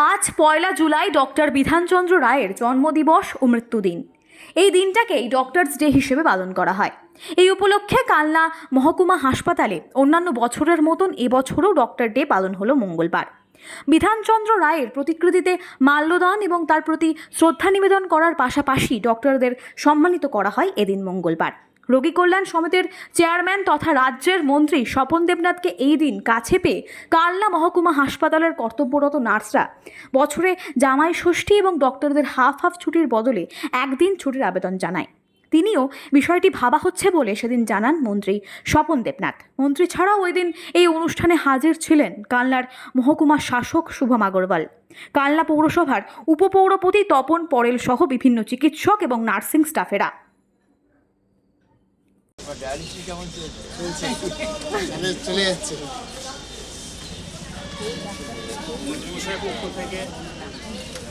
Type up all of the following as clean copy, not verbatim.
আজ 1 জুলাই ডক্টর বিধানচন্দ্র রায়ের জন্মদিবস ও মৃত্যুদিন। এই দিনটাকেই ডক্টরস ডে হিসেবে পালন করা হয়। এই উপলক্ষে কালনা মহকুমা হাসপাতালে অন্যান্য বছরের মতন এবছরও ডক্টর ডে পালন হলো মঙ্গলবার। বিধানচন্দ্র রায়ের প্রতিকৃতিতে মাল্যদান এবং তার প্রতি শ্রদ্ধা নিবেদন করার পাশাপাশি ডক্টরদের সম্মানিত করা হয় এদিন মঙ্গলবার। রোগী কল্যাণ সমিতির চেয়ারম্যান তথা রাজ্যের মন্ত্রী স্বপন দেবনাথকে এই দিন কাছে পেয়ে কালনা মহকুমা হাসপাতালের কর্তব্যরত নার্সরা বছরে জামাই ষষ্ঠী এবং ডক্টরদের হাফ ছুটির বদলে একদিন ছুটির আবেদন জানায়। তিনিও বিষয়টি ভাবা হচ্ছে বলে সেদিন জানান মন্ত্রী স্বপন দেবনাথ। মন্ত্রী ছাড়াও ওই দিন এই অনুষ্ঠানে হাজির ছিলেন কালনার মহকুমা শাসক শুভম আগরওয়াল, কালনা পৌরসভার উপপৌরপতি তপন পরেল সহ বিভিন্ন চিকিৎসক এবং নার্সিং স্টাফেরা। চলে যাচ্ছে মন্ত্রিমশাইয়ের পক্ষ থেকে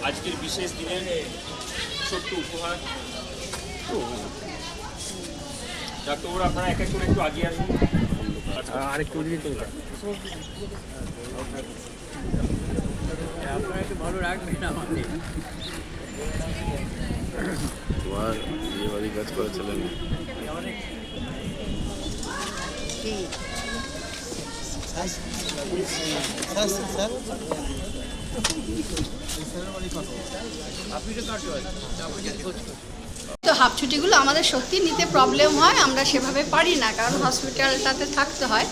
আজকের বিশেষ দিনের ছোট্ট উপহার। যাতে ওরা আপনারা এক এক করে একটু আগিয়ে আসুন। আরেকটু আপনারা একটু ভালো রাখবেন আমাদের। তোমার বিয়ে বাড়ি কাজ করেছিলেন তো হাফ ছুটিগুলো আমাদের সত্যি নিতে প্রবলেম হয়, আমরা সেভাবে পারি না, কারণ হসপিটালটাতে থাকতে হয়।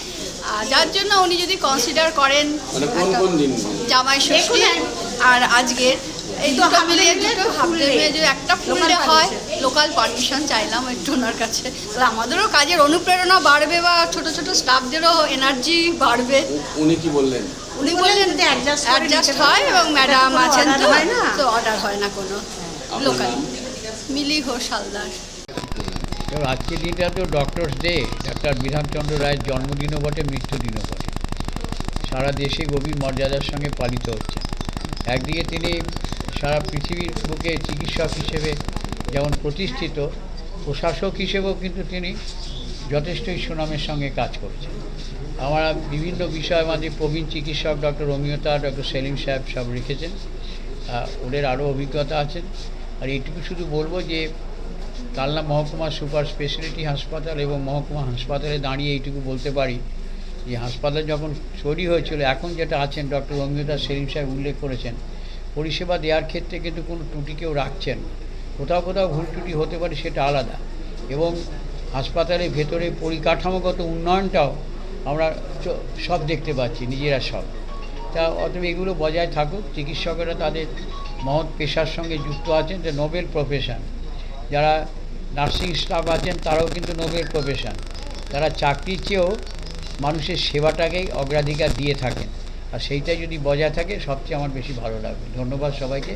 যার জন্য উনি যদি কনসিডার করেন জামাই ষষ্ঠী আর আজকের এই দুটো মিলিয়ে দুটো হাফ ডে যদি একটা ফুল ডে হয়, লোকাল পারমিশন চাইলাম একটু ওনার কাছে, তাহলে আমাদেরও কাজের অনুপ্রেরণা বাড়বে বা ছোট ছোট স্টাফদেরও এনার্জি বাড়বে। উনি কি বললেন? উনি বললেন অ্যাডজাস্ট হয় এবং ম্যাডাম আছেন তো অর্ডার হয় না কোনো লোকাল। মিলি ঘোষ হালদার। আজকের দিনটা তো ডক্টরস ডে, ডাক্তার বিধানচন্দ্র রায়ের জন্মদিনও বটে, মৃত্যুদিনও বটে। সারা দেশে গভীর মর্যাদার সঙ্গে পালিত হচ্ছে। একদিকে তিনি সারা পৃথিবীর বুকে চিকিৎসক হিসেবে যেমন প্রতিষ্ঠিত, প্রশাসক হিসেবেও কিন্তু তিনি যথেষ্টই সুনামের সঙ্গে কাজ করছেন। আমরা বিভিন্ন বিষয় মাঝে প্রবীণ চিকিৎসক ডক্টর অমিয়তা, ডক্টর সেলিম সাহেব সব রেখেছেন, ওদের আরও অভিজ্ঞতা আছেন। আর এইটুকু শুধু বলবো যে কালনা মহকুমা সুপার স্পেশালিটি হাসপাতাল এবং মহকুমা হাসপাতালে দাঁড়িয়ে এইটুকু বলতে পারি যে হাসপাতাল যখন তৈরি হয়েছিল, এখন যেটা আছেন ডক্টর অমিয়তা সেলিম সাহেব উল্লেখ করেছেন, পরিষেবা দেওয়ার ক্ষেত্রে কিন্তু কোনো ত্রুটি কেউ রাখছেন। কোথাও কোথাও ভুল ত্রুটি হতে পারে, সেটা আলাদা। এবং হাসপাতালের ভেতরে পরিকাঠামোগত উন্নয়নটাও আমরা সব দেখতে পাচ্ছি, নিজেরা সব। তা অতএব এগুলো বজায় থাকুক। চিকিৎসকেরা তাদের মহৎ পেশার সঙ্গে যুক্ত আছেন, যে নোবেল প্রফেশন। যারা নার্সিং স্টাফ আছেন তারাও কিন্তু নোবেল প্রফেশন। তারা চাকরির চেয়েও মানুষের সেবাটাকেই অগ্রাধিকার দিয়ে থাকেন, আর সেইটাই যদি বজায় থাকে সবচেয়ে আমার বেশি ভালো লাগবে। ধন্যবাদ সবাইকে।